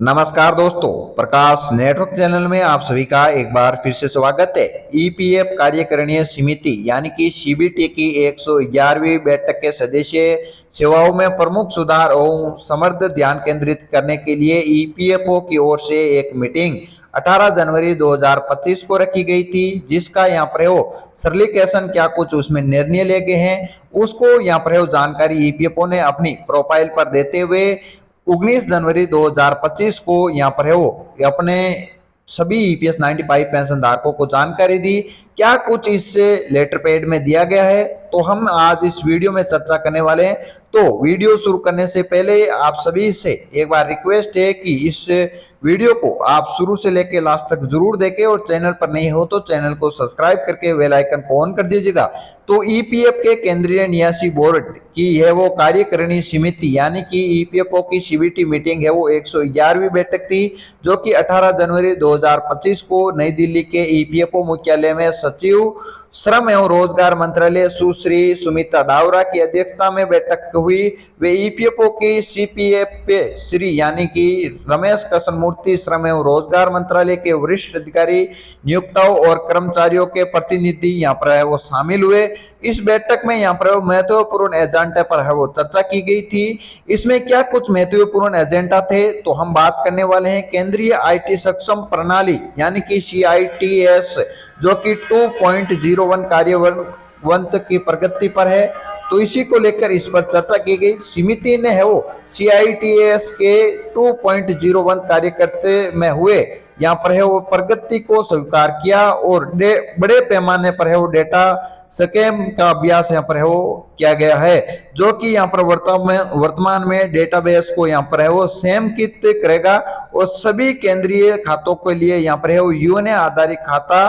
नमस्कार दोस्तों, प्रकाश network channel में आप सभी का एक बार फिर से स्वागत है। ईपीएफ कार्यकारिणी समिति यानी कि सीबीटी की 111वीं बैठक के सदस्य सेवाओं में प्रमुख सुधार और समृद्ध ध्यान केंद्रित करने के लिए ईपीएफओ की ओर से एक मीटिंग 18 जनवरी 2025 को रखी गई थी, जिसका यहाँ पर सरलीकरण क्या कुछ उसमें निर्णय ले गए हैं उसको यहाँ पर जानकारी ईपीएफओ ने अपनी प्रोफाइल पर देते हुए 19 जनवरी 2025 को यहाँ पर अपने सभी ईपीएस 95 पेंशन धारकों को जानकारी दी। क्या कुछ इस लेटर पैड में दिया गया है तो हम आज इस वीडियो में चर्चा करने वाले हैं। तो वीडियो शुरू करने से पहले आप सभी से एक बार रिक्वेस्ट है कि इस वीडियो को आप शुरू से लेकर लास्ट तक जरूर देखें और चैनल पर नहीं हो तो चैनल को सब्सक्राइब करके बेल आइकन को ऑन कर दीजिएगा। तो ईपीएफ के केंद्रीय न्यासी बोर्ड की है वो कार्यकारिणी समिति यानी कि ईपीएफओ की सीबीटी मीटिंग है वो 111वीं बैठक थी, जो कि 18 जनवरी 2025 को नई दिल्ली के ईपीएफओ मुख्यालय में सचिव श्रम एवं रोजगार मंत्रालय सुश्री सुमिता डावरा की अध्यक्षता में बैठक हुई। वे ईपीएफओ की सीपीएफ श्री यानी कि रमेश कृष्ण मूर्ति श्रम एवं रोजगार मंत्रालय के वरिष्ठ अधिकारी, नियोक्ताओं और कर्मचारियों के प्रतिनिधि यहाँ पर है वो शामिल हुए। इस बैठक में यहाँ पर महत्वपूर्ण एजेंडा पर है वो चर्चा की गई थी। इसमें क्या कुछ महत्वपूर्ण एजेंडा थे तो हम बात करने वाले हैं केंद्रीय आईटी सक्षम प्रणाली यानी कि सीआईटीएस, जो कि 2.01 कार्यवंत की प्रगति पर है। तो इसी को लेकर इस पर चर्चा की गई। समिति ने है वो सीआईटीएस के 2.01 कार्यकर्ते में हुए यहाँ पर है वो प्रगति को स्वीकार किया और बड़े पैमाने पर है वो डेटा स्कैम का अभ्यास यहाँ पर है वो किया गया है, जो कि यहाँ पर वर्तमान में डेटाबेस को यहाँ पर है वो समेकित करेगा और सभी केंद्रीय खातों के लिए यहाँ पर है वो यूएनए आधारित खाता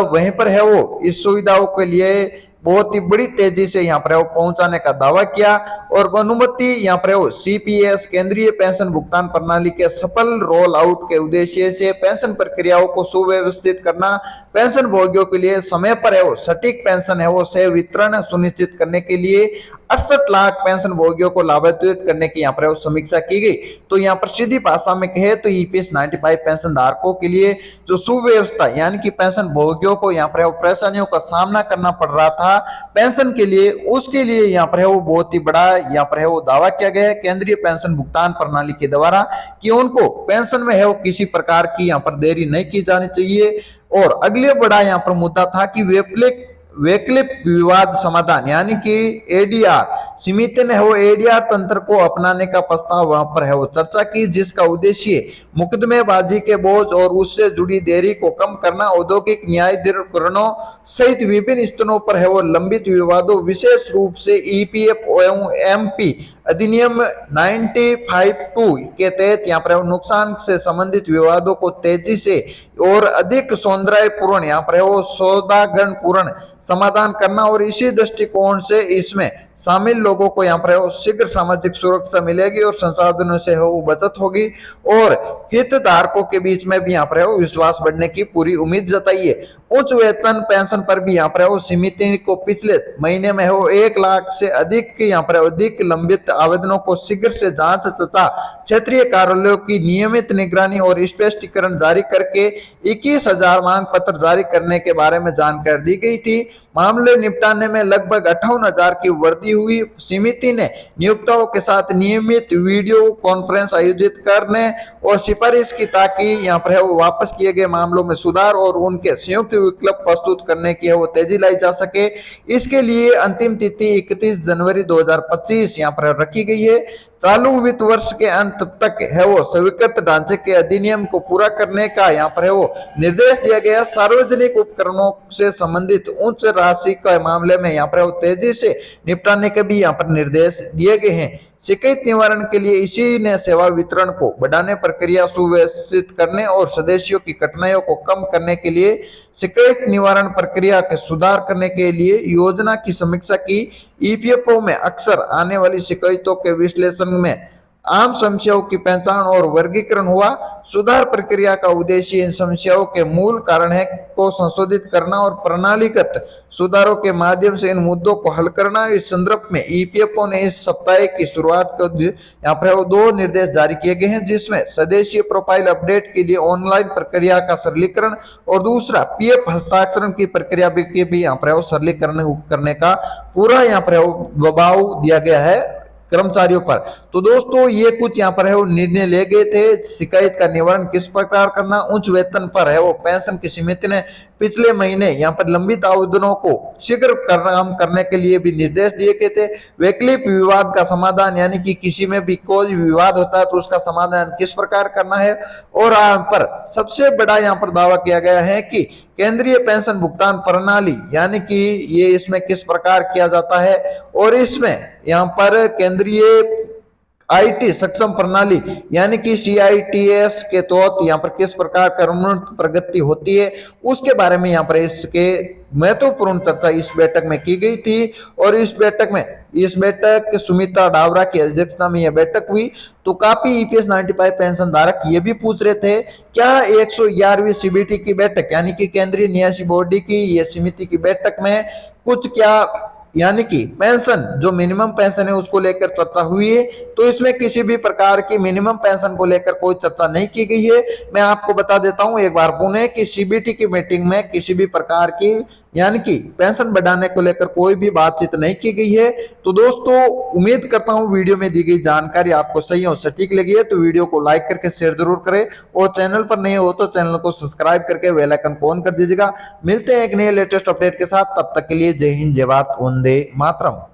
वहीं पर है वो इस सुविधाओं के लिए बहुत ही बड़ी तेजी से यहाँ पर पहुंचाने का दावा किया और अनुमति यहाँ पर सीपीएस केंद्रीय पेंशन भुगतान प्रणाली के सफल रोल आउट के उद्देश्य से पेंशन प्रक्रियाओं को सुव्यवस्थित करना, पेंशन भोगियों के लिए समय पर है वो सटीक पेंशन है वो से वितरण सुनिश्चित करने के लिए 68 लाख पेंशन भोगियों को लाभान्वित करने की यहाँ पर समीक्षा की गई। तो यहाँ पर सीधी भाषा में कहे तो ईपीएस 95 पेंशन धारकों के लिए जो सुव्यवस्था यानी कि पेंशन भोगियों को यहाँ पर परेशानियों का सामना करना पड़ रहा था पेंशन के लिए, उसके लिए यहाँ पर है वो बहुत ही बड़ा यहाँ पर है वो दावा किया गया है केंद्रीय पेंशन भुगतान प्रणाली के द्वारा कि उनको पेंशन में है वो किसी प्रकार की यहाँ पर देरी नहीं की जानी चाहिए। और अगले बड़ा यहाँ पर मुद्दा था कि वैकल्पिक विवाद समाधान यानी कि एडीआर। समिति ने वो एडीआर तंत्र को अपनाने का प्रस्ताव वहां पर है वो चर्चा की, जिसका उद्देश्य मुकदमेबाजी के बोझ और उससे जुड़ी देरी को कम करना, औद्योगिक न्यायाधिकरणों सहित विभिन्न स्तरों पर है वो लंबित विवादों विशेष रूप से ईपीएफ एवं एमपी अधिनियम 95(2) के तहत यहाँ पर नुकसान से संबंधित विवादों को तेजी से और अधिक सौंदर्यपूर्ण यहाँ पर वो सौदागरणपूर्ण समाधान करना और इसी दृष्टिकोण से इसमें शामिल लोगों को यहाँ पर शीघ्र सामाजिक सुरक्षा मिलेगी और संसाधनों से वो बचत होगी और हितधारकों के बीच में भी यहाँ पर विश्वास बढ़ने की पूरी उम्मीद जताई है। उच्च वेतन पेंशन पर भी यहाँ पर समिति को पिछले महीने में 1 लाख से अधिक यहाँ पर अधिक लंबित आवेदनों को शीघ्र से जांच तथा क्षेत्रीय कार्यालयों की नियमित निगरानी और स्पष्टीकरण जारी करके 21,000 मांग पत्र जारी करने के बारे में जानकारी दी गई थी। मामले निपटाने में लगभग 58,000 की वृद्धि हुई। समिति ने नियोक्ताओं के साथ नियमित वीडियो कॉन्फ्रेंस आयोजित करने और सिफारिश की ताकि यहाँ पर वापस किए गए मामलों में सुधार और उनके संयुक्त विकल्प प्रस्तुत करने की वो तेजी लाई जा सके। इसके लिए अंतिम तिथि 31 जनवरी 2025 यहाँ पर रखी गई है। चालू वित्त वर्ष के अंत तक है वो स्वीकृत ढांचे के अधिनियम को पूरा करने का यहाँ पर है वो निर्देश दिया गया। सार्वजनिक उपकरणों से संबंधित उच्च राशि के मामले में यहाँ पर तेजी से निपटाने के भी यहाँ पर निर्देश दिए गए हैं। शिकायत निवारण के लिए इसी ने सेवा वितरण को बढ़ाने, प्रक्रिया सुव्यवस्थित करने और सदस्यों की कठिनाइयों को कम करने के लिए शिकायत निवारण प्रक्रिया के सुधार करने के लिए योजना की समीक्षा की। ईपीएफओ में अक्सर आने वाली शिकायतों के विश्लेषण में आम समस्याओं की पहचान और वर्गीकरण हुआ। सुधार प्रक्रिया का उद्देश्य इन समस्याओं के मूल कारण है को संशोधित करना और प्रणालीगत सुधारों के माध्यम से इन मुद्दों को हल करना। इस संदर्भ में ईपीएफओ ने इस सप्ताह की शुरुआत को यहाँ पर 2 निर्देश जारी किए गए हैं, जिसमें सदस्य प्रोफाइल अपडेट के लिए ऑनलाइन प्रक्रिया का सरलीकरण और दूसरा पीएफ हस्ताक्षरण की प्रक्रिया भी यहाँ पर सरलीकरण करने का पूरा यहाँ पर दबाव दिया गया है कर्मचारियों पर। तो दोस्तों ये कुछ यहाँ पर है वो निर्णय ले गए थे। शिकायत का निवारण किस प्रकार करना, उच्च वेतन पर है वो पेंशन की समिति ने पिछले महीने यहाँ पर लंबित आवेदनों को शीघ्र काम करने के लिए भी निर्देश दिए गए थे। वैकल्पिक विवाद का समाधान यानी कि किसी में भी कोई विवाद होता है तो उसका समाधान किस प्रकार करना है। और यहाँ पर सबसे बड़ा यहाँ पर दावा किया गया है कि केंद्रीय पेंशन भुगतान प्रणाली यानी कि ये इसमें किस प्रकार किया जाता है और इसमें यहाँ पर केंद्रीय आईटी सक्षम प्रणाली यानी कि सीआईटीएस के तहत यहाँ पर किस प्रकार कर्मोन्नत प्रगति होती है उसके बारे में यहाँ पर इसके महत्वपूर्ण चर्चा इस बैठक में की गई थी। और इस बैठक सुमित्रा डावरा की अध्यक्षता में यह बैठक हुई। तो काफी ईपीएस 95 पेंशन धारक ये भी पूछ रहे थे क्या 111वीं सीबीटी की बैठक यानी कि केंद्रीय न्यासी बॉडी की ये समिति की बैठक में कुछ क्या यानी कि पेंशन जो मिनिमम पेंशन है उसको लेकर चर्चा हुई है। तो इसमें किसी भी प्रकार की मिनिमम पेंशन को लेकर कोई चर्चा नहीं की गई है। मैं आपको बता देता हूं एक बार पुणे की सीबीटी की मीटिंग में किसी भी प्रकार की यानी कि पेंशन बढ़ाने को लेकर कोई भी बातचीत नहीं की गई है। तो दोस्तों उम्मीद करता हूं वीडियो में दी गई जानकारी आपको सही और सटीक लगी है तो वीडियो को लाइक करके शेयर जरूर करें और चैनल पर नए हो तो चैनल को सब्सक्राइब करके बेल आइकन को ऑन कर दीजिएगा। मिलते हैं एक नए लेटेस्ट अपडेट के साथ, तब तक के लिए जय हिंद जय भारत वंदे मातरम।